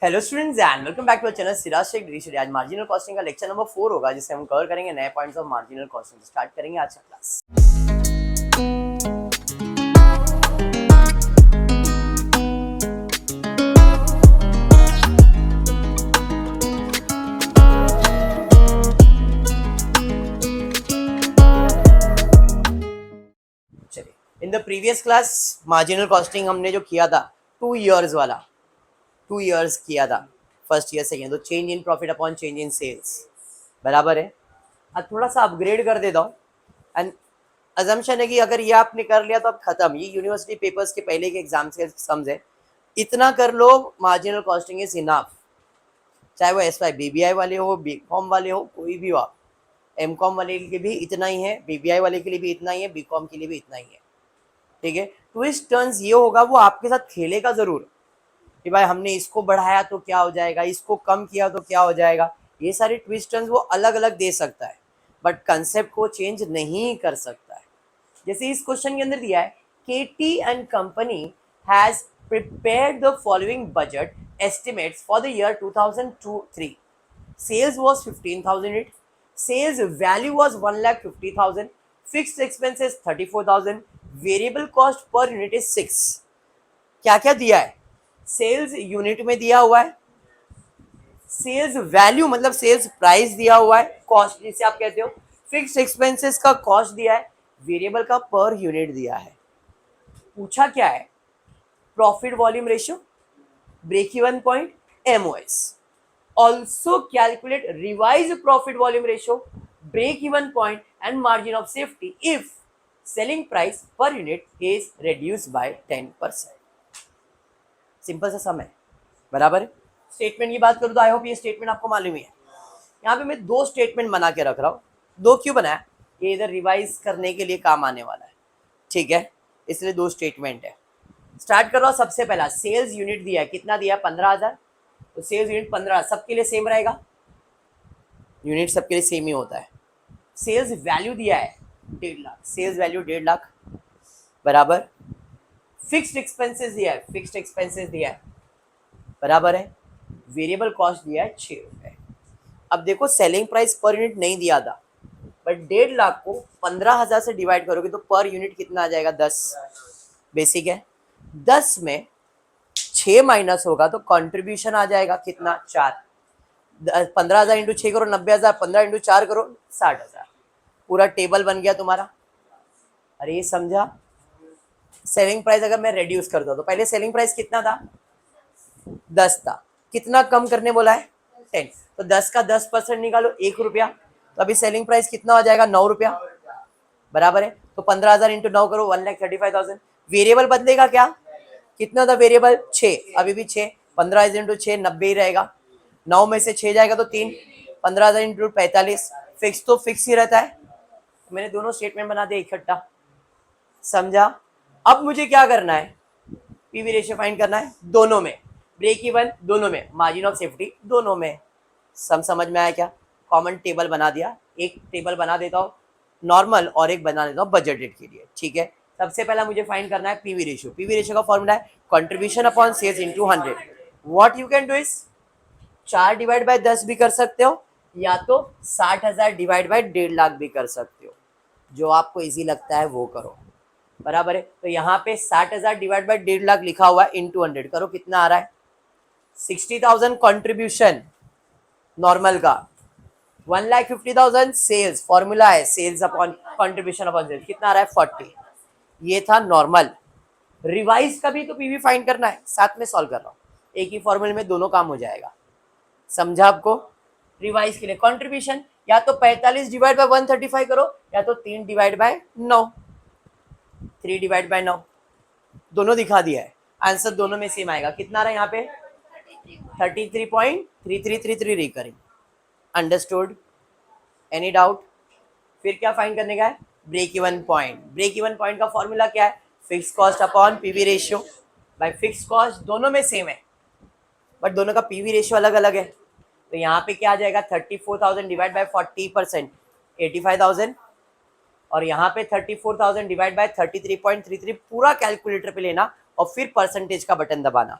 Hello students and welcome back to channel Siraj Shaikh degree study. आज marginal costing का lecture number 4 होगा, जिसे हम कवर करेंगे नए points of marginal costing. Start करेंगे आज का क्लास। चलिए, in the previous class marginal costing हमने जो किया था 2 इयर्स वाला, 2 इयर्स किया था, फर्स्ट ईयर सेकेंड। तो change in profit upon change in sales बराबर है। अब थोड़ा सा अपग्रेड कर देता हूँ एंड अजम्पशन है कि अगर ये आपने कर लिया तो अब खत्म। ये यूनिवर्सिटी पेपर्स के पहले के एग्जाम्स के सम्स है, इतना कर लो, मार्जिनल कॉस्टिंग इज इनफ। चाहे वो एस वाई बीबीआई वाले हो, बीकॉम वाले हो, कोई भी हो आप, एमकॉम वाले के लिए भी इतना ही है, बीबीआई वाले के लिए भी इतना ही है, बीकॉम के लिए भी इतना ही है। ठीक है, ट्विस्ट टर्न्स ये होगा, वो आपके साथ खेलेगा जरूर कि भाई हमने इसको बढ़ाया तो क्या हो जाएगा, इसको कम किया तो क्या हो जाएगा। ये सारे ट्विस्ट टर्न्स वो अलग अलग दे सकता है, बट कंसेप्ट को चेंज नहीं कर सकता है। जैसे इस क्वेश्चन के अंदर दिया है, KT and company has prepared the following budget estimates for the year 2002-3। Sales was 15,000 unit, sales value was 1,50,000, fixed expenses 34,000, variable cost per unit is 6। क्या क्या दिया है? सेल्स यूनिट में दिया हुआ है, सेल्स वैल्यू मतलब सेल्स प्राइस दिया हुआ है, कॉस्ट जिसे आप कहते हो, फिक्स्ड एक्सपेंसेस का कॉस्ट दिया है, वेरिएबल का पर यूनिट दिया है। पूछा क्या है? Profit volume ratio, break even point, MOS. Also calculate revise profit volume ratio, break even point and margin of safety if selling price per unit is reduced by 10%। Simple सा sum है, बराबर है। Statement की बात करूं तो I hope ये statement आपको मालूम ही है। यहाँ पे मैं 2 स्टेटमेंट बना के रख रहा हूँ। 2 क्यों बनाया? ये इधर रिवाइज करने के लिए काम आने वाला है, ठीक है, इसलिए 2 स्टेटमेंट है। स्टार्ट कर रहा हूँ। सबसे पहला, सेल्स यूनिट दिया है, कितना दिया है? 15,000। तो सेल्स यूनिट 15 सबके लिए सेम रहेगा, यूनिट सबके लिए सेम ही होता है। सेल्स वैल्यू दिया है 1.5 लाख, सेल्स वैल्यू 1.5 लाख बराबर। फिक्स्ड एक्सपेंसेस दिया है, फिक्स्ड एक्सपेंसेस दिया है बराबर है। वेरिएबल कॉस्ट दिया है 6 रुपए। अब देखो, सेलिंग प्राइस पर यूनिट नहीं दिया था, बट 1.5 लाख को 15,000 से डिवाइड करोगे तो पर यूनिट कितना आ जाएगा? 10। बेसिक है। 10 में 6 माइनस होगा तो कंट्रीब्यूशन आ जाएगा कितना? 4। 15,000 इंटू 6 करो 90,000, 15 इंटू 4 करो 60,000। पूरा टेबल बन गया तुम्हारा। अरे ये समझा? सेलिंग प्राइस अगर मैं रेड्यूस कर दूं तो पहले सेलिंग प्राइस कितना था? 10 था। कितना कम करने बोला है? 10। तो 10 का 10% निकालो, 1 रुपया। तो अभी सेलिंग प्राइस कितना हो जाएगा? 9 रुपया बराबर है। तो 15,000 इंटू 9 करो 1,35,000। वेरिएबल बदलेगा क्या? कितना था वेरिएबल? 6। अभी भी 6, 15 इंटू 6 90 ही रहेगा। 9 में से 6 जाएगा तो 3, 15,000 इंटू 45। फिक्स तो फिक्स ही रहता है। मैंने दोनों स्टेटमेंट बना दिया इकट्ठा, समझा? अब मुझे क्या करना है? पीवी रेशियो फाइंड करना है दोनों में, ब्रेक इवन दोनों में, मार्जिन ऑफ सेफ्टी दोनों में। समझ में आया क्या? कॉमन टेबल बना दिया। एक टेबल बना देता हूँ नॉर्मल और एक बना देता हूँ बजटेड के लिए, ठीक है। सबसे पहला मुझे फाइंड करना है पीवी रेशियो। पीवी रेशियो का फॉर्मूला है contribution upon sales into 100। What you can do is 4 divide by 10 भी कर सकते हो, या तो 60,000 डिवाइड बाय 1.5 लाख भी कर सकते हो। जो आपको इजी लगता है वो करो, बराबर है। तो यहाँ पे 60,000 डिवाइड बाय 1.5 लाख लिखा हुआ है, इंटू 100 करो, कितना आ रहा है? 60,000 कंट्रीब्यूशन नॉर्मल का, 1,50,000 सेल्स, फॉर्मूला है sales upon contribution upon sales, कितना आ रहा है? 40। ये था नॉर्मल। रिवाइज का भी तो पीवी फाइंड करना है, साथ में सॉल्व कर रहा हूँ, एक ही फॉर्मूले में दोनों काम हो जाएगा। समझा आपको? रिवाइज के लिए कंट्रीब्यूशन या तो 45 डिवाइड बाय 135 करो, या तो 3 डिवाइड बाय 9, 3 डिवाइड बाय 9, दोनों दिखा दिया है। आंसर दोनों में सेम आएगा। कितना रहा यहाँ पे? 33.3333 रिकरिंग। अंडरस्टूड? Any doubt? फिर क्या फाइंड करने का है? Break even point. Break even point का फॉर्मूला क्या है? Fix cost upon PV ratio by fix cost, दोनों में सेम है बट दोनों का पीवी रेशियो अलग अलग है। तो यहाँ पे क्या आ जाएगा? 34,000 डिवाइड बाय 40%, 85,000। और यहाँ पे 34,000 डिवाइड बाय 33.33, पूरा कैलकुलेटर पे लेना और फिर परसेंटेज का बटन दबाना।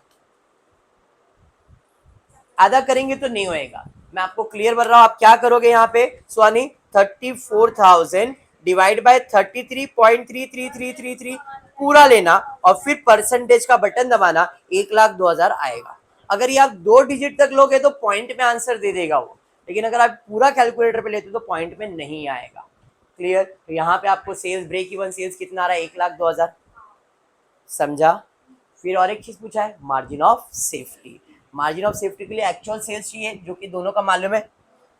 आधा करेंगे तो नहीं होएगा। मैं आपको क्लियर कर रहा हूं, आप क्या करोगे यहाँ पे स्वानी, 34,000 डिवाइड बाय 33.33333 पूरा लेना और फिर परसेंटेज का बटन दबाना, 1,02,000 आएगा। अगर ये आप 2 डिजिट तक लोगे तो पॉइंट में आंसर दे देगा वो, लेकिन अगर आप पूरा कैलकुलेटर पे लेते तो पॉइंट में नहीं आएगा। क्लियर? तो यहाँ पे आपको सेल्स, ब्रेक इवन सेल्स कितना आ रहा है, 1,02,000। समझा? फिर और एक चीज पूछा है, margin of safety. Margin of safety के लिए एक्चुअल सेल्स चाहिए, जो कि दोनों का मालूम है,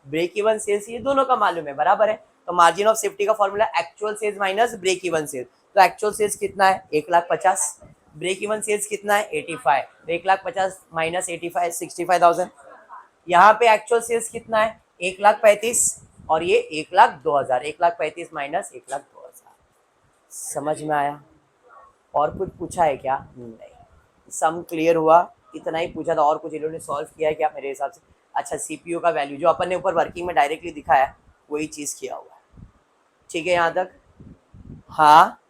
ब्रेक इवन सेल्स चाहिए, दोनों का मालूम है, बराबर है। तो मार्जिन ऑफ सेफ्टी का formula actual sales minus break even sales. तो एक्चुअल सेल्स कितना है, 1,50,000। ब्रेक इवन सेल्स कितना है, 85। तो 1,50,000 माइनस 85, 65,000। यहाँ पे एक्चुअल सेल्स कितना है, 1,35,000 और ये 1,02,000। 1,35,000 माइनस 1,02,000। समझ में आया? और कुछ पूछा है क्या? नहीं, सम क्लियर हुआ, इतना ही पूछा था। और कुछ इन्होंने सॉल्व किया है क्या मेरे हिसाब से? अच्छा, सीपीयू का वैल्यू जो अपन ने ऊपर वर्किंग में डायरेक्टली दिखाया वही चीज़ किया हुआ है। ठीक है यहाँ तक? हाँ,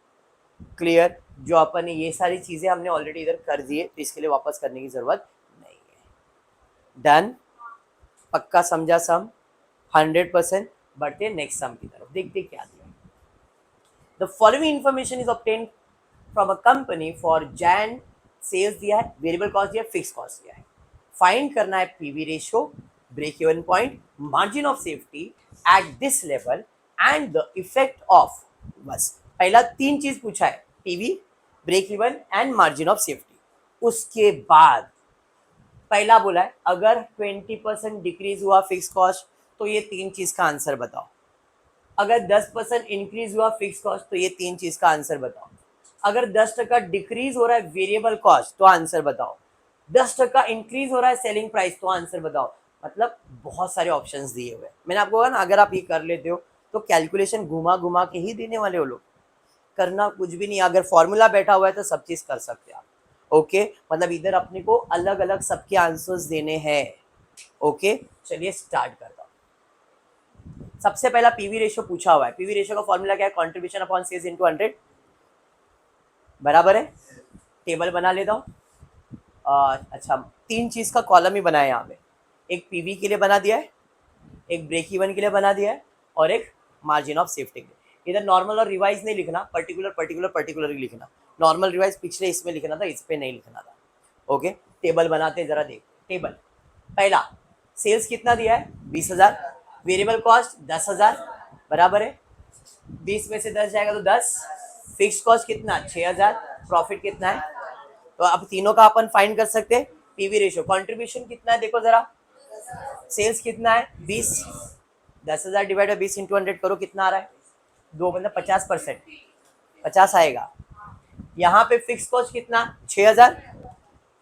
क्लियर। जो अपन ने ये सारी चीज़ें हमने ऑलरेडी इधर कर दी है, तो इसके लिए वापस करने की ज़रूरत नहीं है। डन? पक्का समझा सम? 100%। बढ़ते हैं नेक्स्ट सम की तरफ, देखते क्या दिया। The following information is obtain from a company for Jain sales दिया है, वेरिएबल कॉस्ट दिया है, फिक्स कॉस्ट दिया है। फाइंड करना है PV ratio, break even point, margin of safety at this level and the effect of, बस पहला 3 चीज पूछा है, PV, break even and margin of safety. उसके बाद पहला बोला है अगर 20% डिक्रीज हुआ फिक्स कॉस्ट तो ये 3 चीज का आंसर बताओ। अगर 10% इंक्रीज हुआ फिक्स कॉस्ट तो ये 3 चीज का आंसर बताओ। अगर 10% डिक्रीज हो रहा है वेरिएबल कॉस्ट तो आंसर बताओ। 10% इंक्रीज हो रहा है सेलिंग प्राइस तो आंसर बताओ। मतलब बहुत सारे ऑप्शंस दिए हुए। मैंने आपको कहा ना, अगर आप ये कर लेते हो तो कैलकुलेशन घुमा घुमा के ही देने वाले हो लोग, करना कुछ भी नहीं। अगर फॉर्मूला बैठा हुआ है तो सब चीज कर सकते हैं आप। ओके, मतलब इधर अपने को अलग अलग सबके आंसर्स देने हैं। ओके, चलिए स्टार्ट करता हूं। सबसे पहला पीवी रेशियो पूछा हुआ है। पीवी रेशियो का फॉर्मूला क्या है, कंट्रीब्यूशन अपॉन सेल्स इनटू 100, बराबर है। टेबल बना लेता हूँ। अच्छा, 3 चीज का कॉलम ही बनाया यहाँ पे। एक पीवी के लिए बना दिया है, एक ब्रेक इवन के लिए बना दिया है और एक मार्जिन ऑफ सेफ्टी के लिए। इधर नॉर्मल और रिवाइज नहीं लिखना, पर्टिकुलर पर्टिकुलर पर्टिकुलर ही लिखना। नॉर्मल रिवाइज पिछले इसमें लिखना था, इस पे नहीं लिखना था। ओके, टेबल बनाते जरा देख। टेबल पहला, सेल्स कितना दिया है, 20,000। वेरिएबल कॉस्ट 10,000, बराबर है। 20 में से 10 जाएगा तो 10। फिक्स कॉस्ट कितना, 6,000। प्रॉफिट कितना है, तो अब तीनों का अपन फाइंड कर सकते हैं। पीवी रेशियो, कंट्रीब्यूशन कितना है देखो जरा, सेल्स कितना है 20, 10,000 डिवाइड बाई 20 इंटू 100 करो, कितना आ रहा है, 2 मतलब 50%, 50 आएगा। यहाँ पे फिक्स कॉस्ट कितना, 6,000।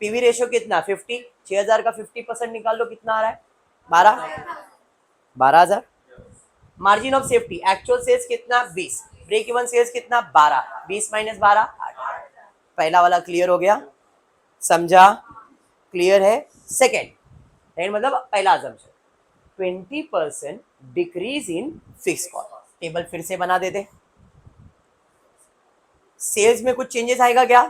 पीवी रेशियो कितना, 50। 6,000 का 50% निकाल लो, कितना आ रहा है, 12,000। Margin of safety, actual sales कितना, 20। ब्रेक इवन सेल्स कितना, 12। 20 माइनस 12, 8। पहला वाला क्लियर हो गया, समझा? क्लियर है। सेकेंड मतलब पहला assumption, 20% decrease in fix cost. Table फिर से बना देते। सेल्स में कुछ चेंजेस आएगा क्या,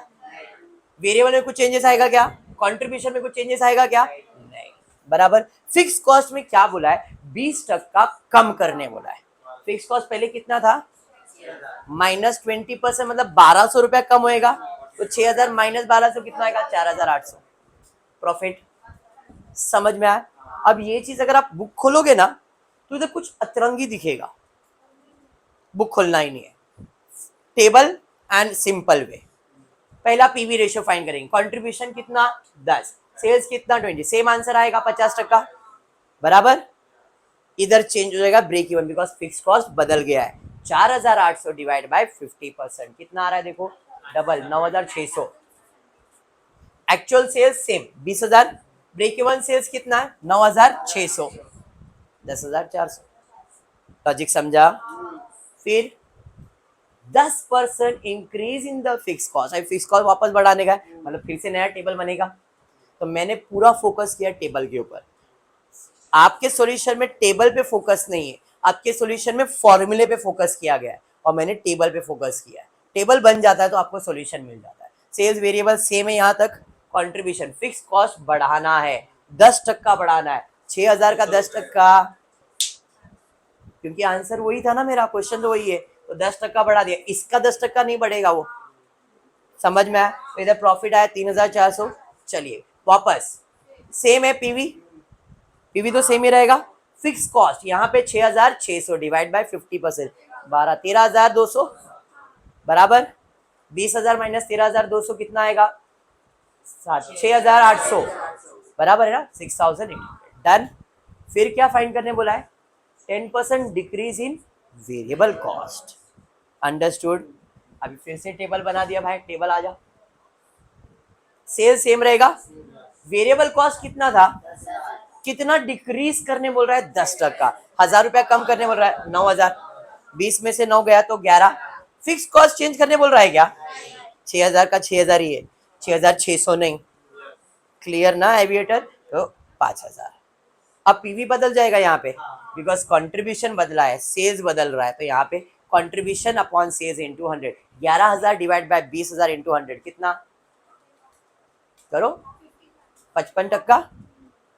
वेरिएबल में कुछ चेंजेस आएगा क्या, कंट्रीब्यूशन में कुछ चेंजेस आएगा क्या, नहीं, बराबर। फिक्स कॉस्ट में क्या बोला है, 20% कम करने बोला है। फिक्स कॉस्ट पहले कितना था, माइनस 20%, मतलब 1,200 रुपया कम होएगा। तो 6,000 माइनस 1,200 कितना आएगा, 4,800 प्रॉफिट। समझ में आया? अब ये चीज अगर आप बुक खोलोगे ना तो इधर कुछ अतरंगी दिखेगा, बुक खोलना ही नहीं है। Table and simple way. पहला पीवी रेशियो फाइंड करेंगे, कंट्रीब्यूशन कितना 10, सेल्स कितना 20, सेम आंसर आएगा 50%, बराबर। इधर चेंज हो जाएगा break even, because fix cost बदल गया है। 4,800 डिवाइड बाय 50% कितना आ रहा है देखो, double, 9,600। Actual sales same 20,000, break even sales कितना है 9,600, 10,400। लॉजिक समझा? फिर 10% increase in the fix cost. अब फिक्स कॉस्ट वापस बढ़ाने का है, मतलब फिर से नया टेबल बनेगा। तो मैंने पूरा फोकस किया टेबल के ऊपर। आपके सॉल्यूशन में टेबल पे फोकस नहीं है, आपके सॉल्यूशन में फॉर्मूले पे फोकस किया गया है और मैंने टेबल पे फोकस किया है। टेबल बन जाता है तो आपको सॉल्यूशन मिल जाता है। सेल्स वेरिएबल सेम है यहाँ तक, कंट्रीब्यूशन फिक्स कॉस्ट बढ़ाना है 10% बढ़ाना है, 6,000 का 10%, क्योंकि आंसर वही था ना, मेरा क्वेश्चन तो वही है, तो 10% बढ़ा दिया, इसका 10% नहीं बढ़ेगा वो, समझ में आया। तो इधर प्रॉफिट आया 3,400। चलिए वापस सेम है, पीवी पीवी तो सेम ही रहेगा। फिक्स कॉस्ट यहाँ पे 6,600 डिवाइड बाय 50%, 13,200 बराबर 20,000 माइनस 13,200 कितना आएगा, 6,800 बराबर है ना, 6,800 डन। फिर क्या फाइंड करने बोला है, 10% decrease in variable cost, understood. अभी फिर से टेबल बना दिया भाई, टेबल आ जा, सेल सेम रहेगा, वेरिएबल कॉस्ट कितना था, कितना डिक्रीज करने बोल रहा है, 10%, 1,000 रुपया कम करने बोल रहा है, 9,000, 20 में से 9 गया तो 11, फिक्स कॉस्ट चेंज करने बोल रहा है क्या, 6,000 का 6,000 ही है, 6,600 नहीं, क्लियर ना एविएटर, तो 5,000। अब पीवी बदल जाएगा यहाँ पे, बिकॉज कंट्रीब्यूशन बदला है, सेल्स बदल रहा है, तो यहाँ पे contribution upon sales into 100, 11,000 divide by 20,000 into 100 कितना, करो 55%,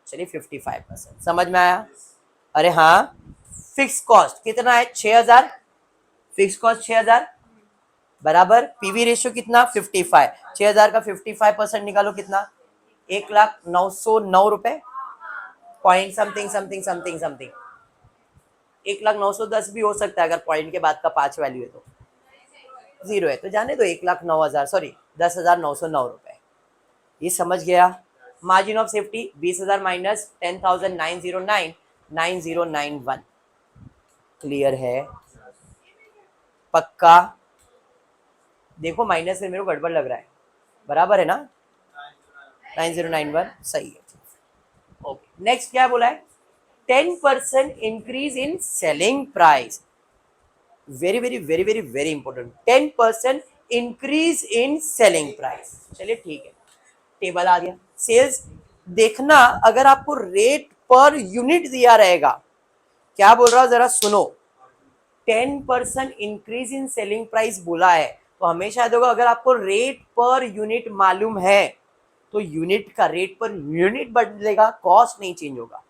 चलिए 55%, समझ में आया। अरे हाँ, फिक्स कॉस्ट कितना है, 6,000, फिक्स कॉस्ट 6,000 बराबर पीवी रेशियो कितना, 55, 6,000 का 55% निकालो कितना, 1,09,909 point something something something something, 1,09,10 भी हो सकता है, अगर पॉइंट के बाद का 5 वैल्यू है तो, जीरो है तो जाने दो, 1,09,000 सॉरी 10,909 रुपए, ये समझ गया। Margin of safety 20,000 minus 10,909 9091, clear है, पक्का। देखो माइनस में मेरे को गड़बड़ लग रहा है, बराबर है ना, 9091 सही है। ओके नेक्स्ट क्या बोला है, 10% increase in selling price, very very very very very important, 10% increase in selling price, चलिए ठीक है, टेबल आ गया। सेल्स देखना, अगर आपको रेट पर यूनिट दिया रहेगा, क्या बोल रहा हूं जरा सुनो, 10% इंक्रीज इन सेलिंग प्राइस बोला है, तो हमेशा याद होगा, अगर आपको रेट पर यूनिट मालूम है तो यूनिट का रेट पर यूनिट बदलेगा, कॉस्ट नहीं चेंज होगा।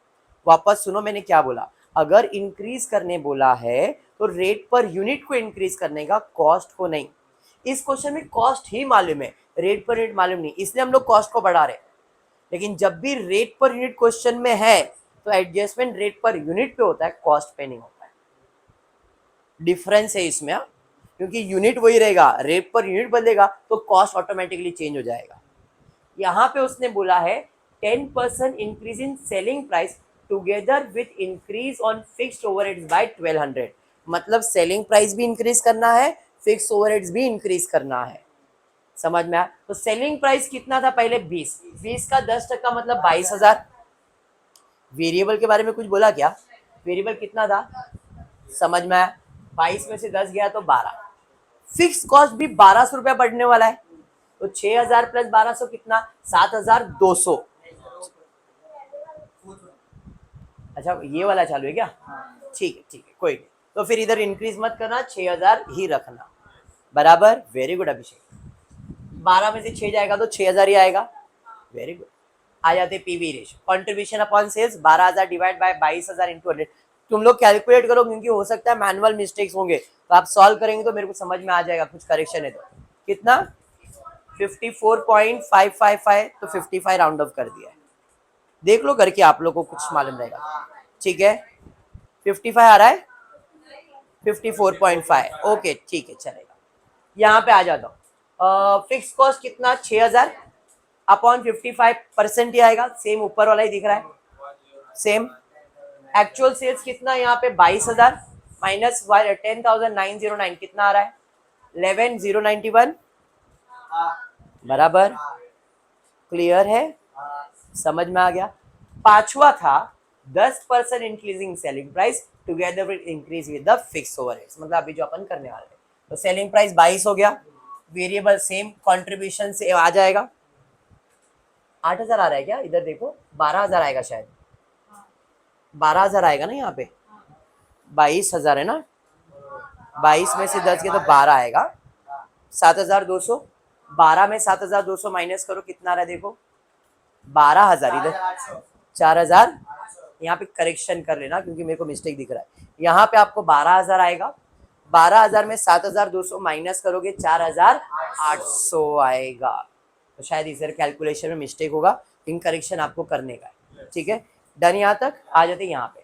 वापस सुनो मैंने क्या बोला, अगर इंक्रीज करने बोला है तो रेट पर यूनिट को इंक्रीज करने का, कॉस्ट को नहीं। इस क्वेश्चन में कॉस्ट ही मालूम है, रेट पर यूनिट मालूम नहीं, इसलिए हम लोग कॉस्ट को बढ़ा रहे हैं। लेकिन जब भी रेट पर यूनिट क्वेश्चन में है तो एडजस्टमेंट रेट पर यूनिट पे होता है, कॉस्ट पे नहीं होता है, डिफरेंस है इसमें। क्योंकि यूनिट वही रहेगा, रेट पर यूनिट बदलेगा तो कॉस्ट ऑटोमेटिकली चेंज हो जाएगा। यहाँ पे उसने बोला है 10% increase in selling price together with increase on fixed overheads by 1,200, मतलब सेलिंग प्राइस भी इंक्रीज करना है, फिक्स ओवरहेड्स भी इंक्रीज करना है, समझ में आया। तो सेलिंग प्राइस कितना था पहले, 20, 20 का 10% मतलब 22,000। वेरिएबल के बारे में कुछ बोला क्या, वेरिएबल कितना था, समझ में आया, 22 में से 10 गया तो 12, फिक्स कॉस्ट भी 1,200 रुपया बढ़ने वाला है, तो 6,000 प्लस 1,200 कितना, 7,200। अच्छा ये वाला चालू है क्या, ठीक है कोई नहीं, तो फिर इधर इंक्रीज मत करना, 6,000 ही रखना, बराबर, वेरी गुड अभिषेक, 12 में से 6 जाएगा तो 6,000 ही आएगा, वेरी गुड। आ जाते PV ratio, contribution upon sales 12,000 divide by 22,000 into 100, तुम लोग कैलकुलेट करो, क्योंकि हो सकता है मैनुअल मिस्टेक्स होंगे, तो आप सॉल्व करेंगे तो मेरे को समझ में आ जाएगा, कुछ करेक्शन है तो। कितना, 54.555, तो 55 राउंड ऑफ कर दिया है, देख लो करके, आप लोग को कुछ मालूम रहेगा, ठीक है। 55 आ रहा है, 54.5, ओके ठीक है चलेगा। यहाँ पे आ जाता हूँ, फिक्स कॉस्ट कितना, 6,000 अपॉन 55% ही आएगा, सेम ऊपर वाला ही दिख रहा है, सेम। एक्चुअल सेल्स कितना यहाँ पे, 22,000 माइनस 10,909 कितना आ रहा है, 11,091 बराबर, क्लियर है, समझ में आ गया। पांचवा था 10% increasing selling price together with increase with the fix overheads, मतलब अभी जो अपन करने वाले हैं, तो सेलिंग प्राइस 22 हो गया, वेरिएबल सेम, कंट्रीब्यूशन से आ जाएगा, 8,000 आ रहा है क्या, इधर देखो 12,000 आएगा शायद, 12,000 आएगा ना यहाँ पे, 22,000 है ना, 22 में से 10 के तो 12 आएगा, 7,200, 12 में 7,200 माइनस करो कितना आ रहा है देखो, 12,000 इधर 4,000, यहाँ पे करेक्शन कर लेना क्योंकि मेरे को मिस्टेक दिख रहा है। यहाँ पे आपको 12,000 आएगा, 12,000 में 7,200 माइनस करोगे 4,800 आएगा। तो शायद इधर कैलकुलेशन में मिस्टेक होगा, इन करेक्शन आपको करने का है, ठीक है। डन, यहाँ तक आ जाते यहाँ पे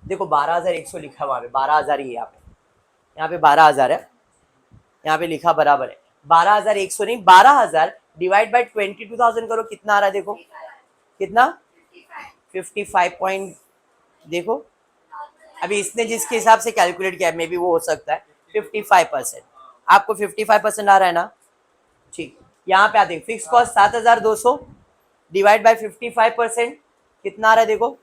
देखो 12,100 लिखा वहाँ पे 12,000 ही यहाँ पे 12,000 है, यहाँ पे लिखा बराबर है 12,100 नहीं 12,000 डिवाइड बाय 22,000 करो कितना आ रहा है देखो, कितना 55 पॉइंट, देखो अभी इसने जिसके हिसाब से कैलकुलेट किया मे बी वो हो सकता है 55%, आपको 55% आ रहा है ना, ठीक। यहाँ पे आते हैं फिक्स कॉस्ट 7,200 डिवाइड बाय 55% कितना आ रहा है देखो,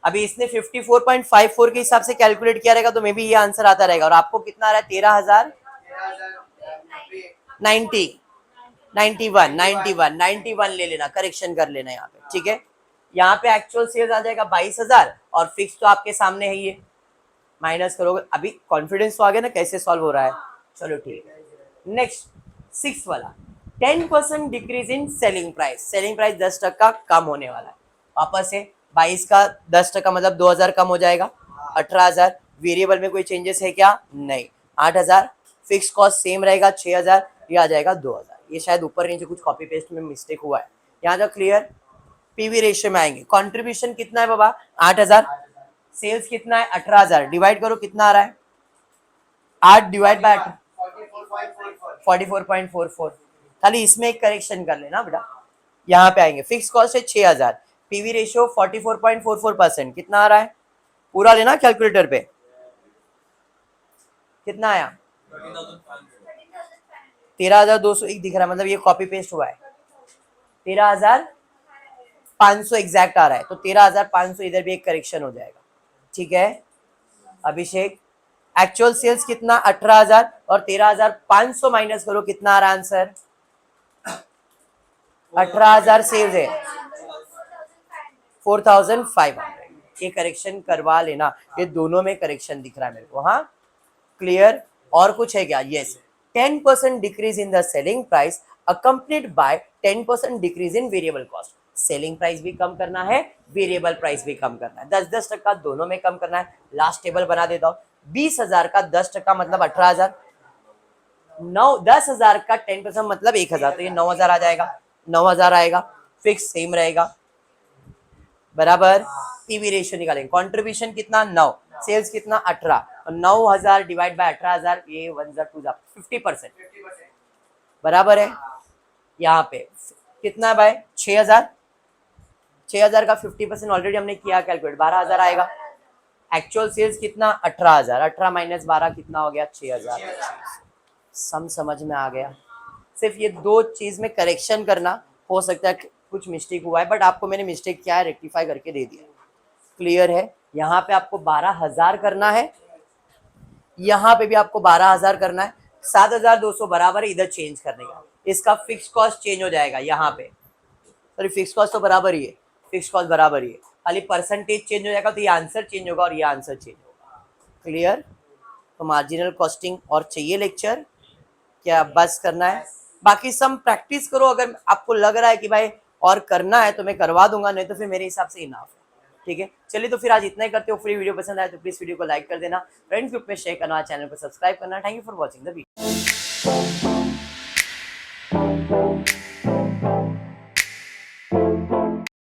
अभी इसने 54.54 के हिसाब से कैलकुलेट किया रहेगा तो मे बी ये आंसर आता रहेगा। और आपको कितना आ रहा है 91 ले लेना, करेक्शन कर लेना यहाँ पे, ठीक है। यहाँ पे एक्चुअल सेल्स आ जाएगा 22,000 और फिक्स तो आपके सामने है, ये माइनस करोगे, अभी कॉन्फिडेंस तो आ गया ना कैसे सॉल्व हो रहा है, चलो ठीक है। नेक्स्ट 6 वाला 10% decrease in selling price, selling price 10% कम होने वाला है, वापस से 22 का 10% मतलब 2,000 कम हो जाएगा 18,000, वेरिएबल में कोई चेंजेस है क्या, नहीं, 8,000, फिक्स कॉस्ट सेम रहेगा 6,000, ये आ जाएगा 2,000। ये शायद ऊपर नीचे कुछ कॉपी पेस्ट में मिस्टेक हुआ है, यहाँ तक क्लियर। पीवी रेशियो में आएंगे, कंट्रीब्यूशन कितना है बाबा 8,000, सेल्स कितना है 18,000, डिवाइड करो कितना आ रहा है 8 डिवाइड बाय 44.44, खाली इसमें एक करेक्शन कर लेना बेटा। यहाँ पे आएंगे फिक्स कॉस्ट है 6,000, पीवी रेशियो 44.44%, कितना आ रहा है पूरा लेना कैलकुलेटर पे, कितना आया 13,201 दिख रहा है, मतलब ये कॉपी पेस्ट हुआ है, 13,500 एग्जैक्ट आ रहा है, तो 13,500 इधर भी एक करेक्शन हो जाएगा, ठीक है। अभिषेक एक्चुअल सेल्स कितना 18,000 और 13,500 माइनस करो कितना आ रहा है आंसर, 18,000 सेल्स है 4,500, ये करेक्शन करवा लेना, ये दोनों में करेक्शन दिख रहा है मेरे को, हाँ क्लियर। और कुछ है क्या, yes 10% decrease in the selling price accompanied by 10% decrease in variable cost, selling price भी कम करना है, वेरिएबल प्राइस भी कम करना है, 10-10% दोनों में कम करना है। लास्ट टेबल बना देता हूँ, 20,000 का 10% मतलब 18,000, 10,000 का 10% मतलब 1,000, तो ये 9,000 आ जाएगा, 9,000 आएगा, फिक्स सेम रहेगा बराबर। पीवी रेशियो निकालेंगे, कंट्रीब्यूशन कितना 9, सेल्स कितना 18, और 9,000 डिवाइड बाय 18,000 ये 50% बराबर है। यहाँ पे कितना है भाई 6,000, 6,000 का 50% ऑलरेडी हमने किया कैलकुलेट 12,000 आएगा। एक्चुअल सेल्स कितना 18,000, 18 माइनस 12 कितना हो गया 6,000। सम समझ में आ गया, सिर्फ ये दो चीज में करेक्शन करना, हो सकता है कुछ मिस्टेक हुआ है बट आपको मैंने मिस्टेक क्या है रेक्टिफाई करके दे दिया, क्लियर है। यहाँ पे आपको 12,000 करना है, यहाँ पे भी आपको 12,000 करना है, 7,200 बराबर है, इधर चेंज करने का, इसका फिक्स कॉस्ट चेंज हो जाएगा यहाँ पे, सॉरी फिक्स कॉस्ट तो बराबर ही है, फिक्स कॉस्ट बराबर ही है, खाली परसेंटेज चेंज हो जाएगा, तो ये आंसर चेंज होगा और ये आंसर चेंज होगा, क्लियर। तो मार्जिनल कॉस्टिंग और चाहिए लेक्चर क्या बस करना है, बाकी सब प्रैक्टिस करो, अगर आपको लग रहा है कि भाई और करना है तो मैं करवा दूंगा, नहीं तो फिर मेरे हिसाब से इनफ है, ठीक है। चलिए तो फिर आज इतना ही करते हो, फ्री वीडियो पसंद आए तो प्लीज वीडियो को लाइक कर देना, फ्रेंड्स ग्रुप में शेयर करना, चैनल को सब्सक्राइब करना। Thank you for watching the video.